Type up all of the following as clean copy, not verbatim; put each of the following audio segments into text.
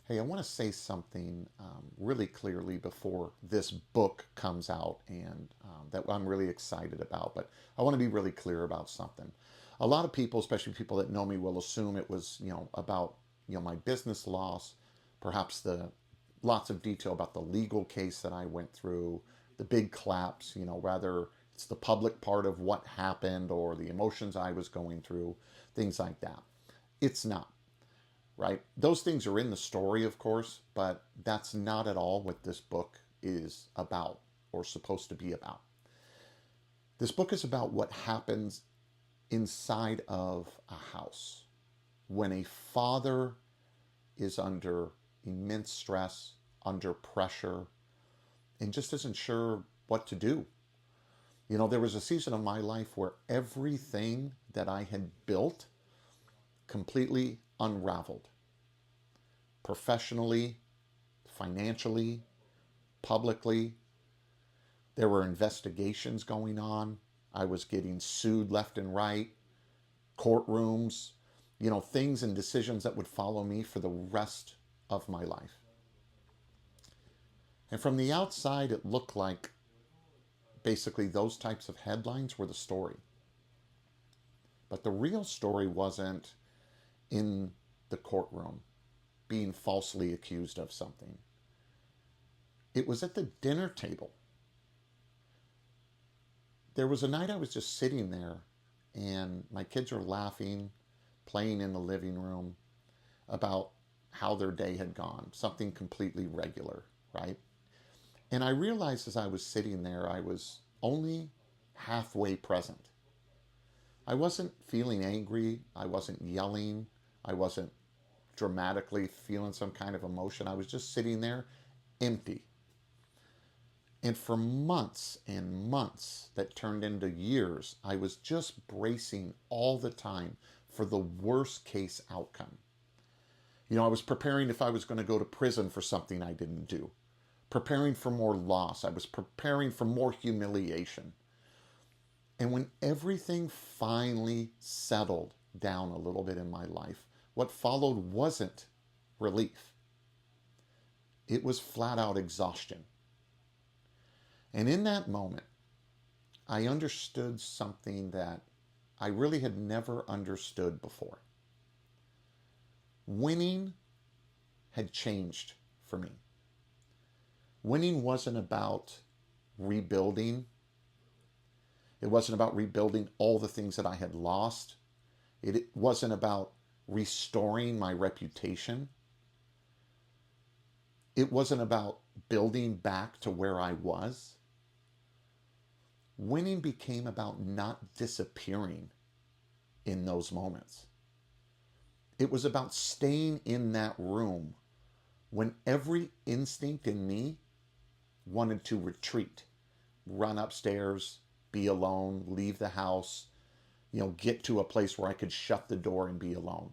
Hey, I want to say something really clearly before this book comes out and that I'm really excited about. But I want to be really clear about something. A lot of people, especially people that know me, will assume it was, about, my business loss, perhaps the lots of detail about the legal case that I went through, the big collapse, rather it's the public part of what happened or the emotions I was going through, things like that. It's not, right? Those things are in the story, of course, but that's not at all what this book is about or supposed to be about. This book is about what happens inside of a house when a father is under immense stress, under pressure, and just isn't sure what to do. There was a season of my life where everything that I had built completely unraveled professionally, financially, publicly. There were investigations going on. I was getting sued left and right, courtrooms, things and decisions that would follow me for the rest of my life. And from the outside, it looked like basically those types of headlines were the story. But the real story wasn't in the courtroom being falsely accused of something. It was at the dinner table. There was a night I was just sitting there and my kids are laughing, playing in the living room about how their day had gone, something completely regular, right? And I realized as I was sitting there, I was only halfway present. I wasn't feeling angry. I wasn't yelling. I wasn't dramatically feeling some kind of emotion. I was just sitting there empty. And for months and months that turned into years, I was just bracing all the time for the worst case outcome. I was preparing if I was going to go to prison for something I didn't do, preparing for more loss. I was preparing for more humiliation. And when everything finally settled down a little bit in my life, what followed wasn't relief. It was flat out exhaustion. And in that moment, I understood something that I really had never understood before. Winning had changed for me. Winning wasn't about rebuilding. It wasn't about rebuilding all the things that I had lost. It wasn't about restoring my reputation. It wasn't about building back to where I was. Winning became about not disappearing in those moments. It was about staying in that room when every instinct in me wanted to retreat, run upstairs, be alone, leave the house, get to a place where I could shut the door and be alone.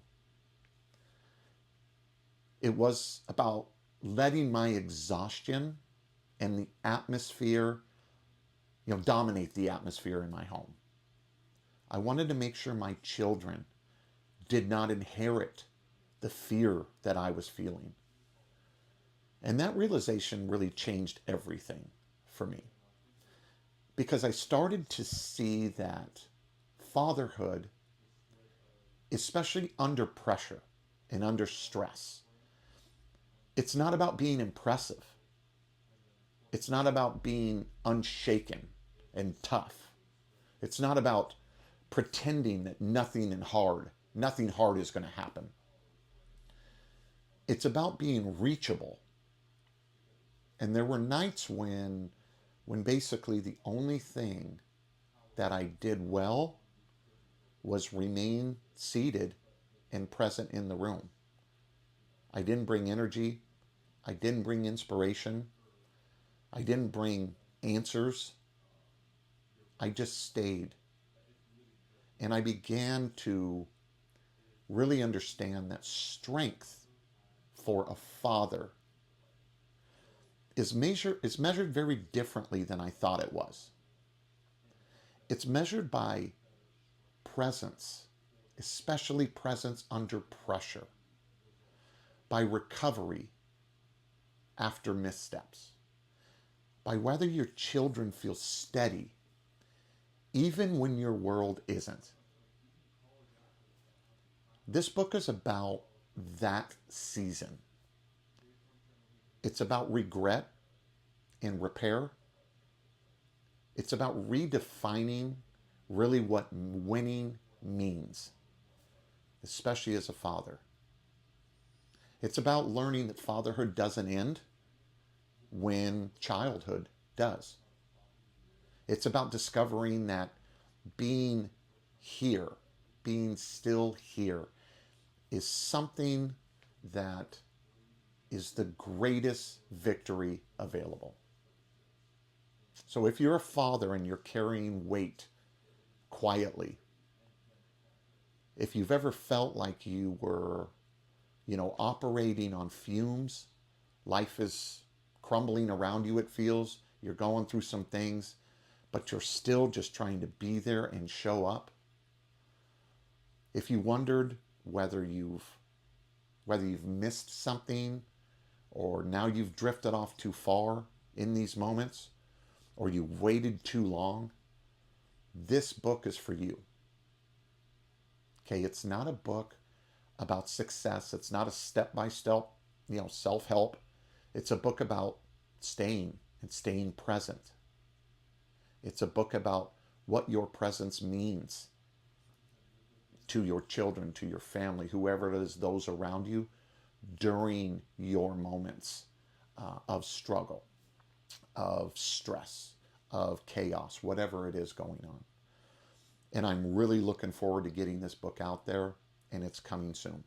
It was about letting my exhaustion and the atmosphere, dominate the atmosphere in my home. I wanted to make sure my children did not inherit the fear that I was feeling. And that realization really changed everything for me. Because I started to see that fatherhood, especially under pressure and under stress, it's not about being impressive. It's not about being unshaken and tough. It's not about pretending that nothing hard is going to happen. It's about being reachable. And there were nights when basically the only thing that I did well was remain seated and present in the room. I didn't bring energy. I didn't bring inspiration. I didn't bring answers. I just stayed. And I began to really understand that strength for a father is measured very differently than I thought it was. It's measured by presence, especially presence under pressure. by recovery after missteps, by whether your children feel steady even when your world isn't. This book is about that season. It's about regret and repair. It's about redefining really what winning means, especially as a father. It's about learning that fatherhood doesn't end when childhood does. It's about discovering that being here, being still here, is something that is the greatest victory available. So if you're a father and you're carrying weight quietly, if you've ever felt like you were, operating on fumes, life is crumbling around you, it feels, you're going through some things, but you're still just trying to be there and show up. If you wondered whether you've missed something, or now you've drifted off too far in these moments, or you've waited too long, this book is for you. Okay, it's not a book about success. It's not a step-by-step, self-help. It's a book about staying and staying present. It's a book about what your presence means to your children, to your family, whoever it is, those around you, during your moments of struggle, of stress, of chaos, whatever it is going on. And I'm really looking forward to getting this book out there, and it's coming soon.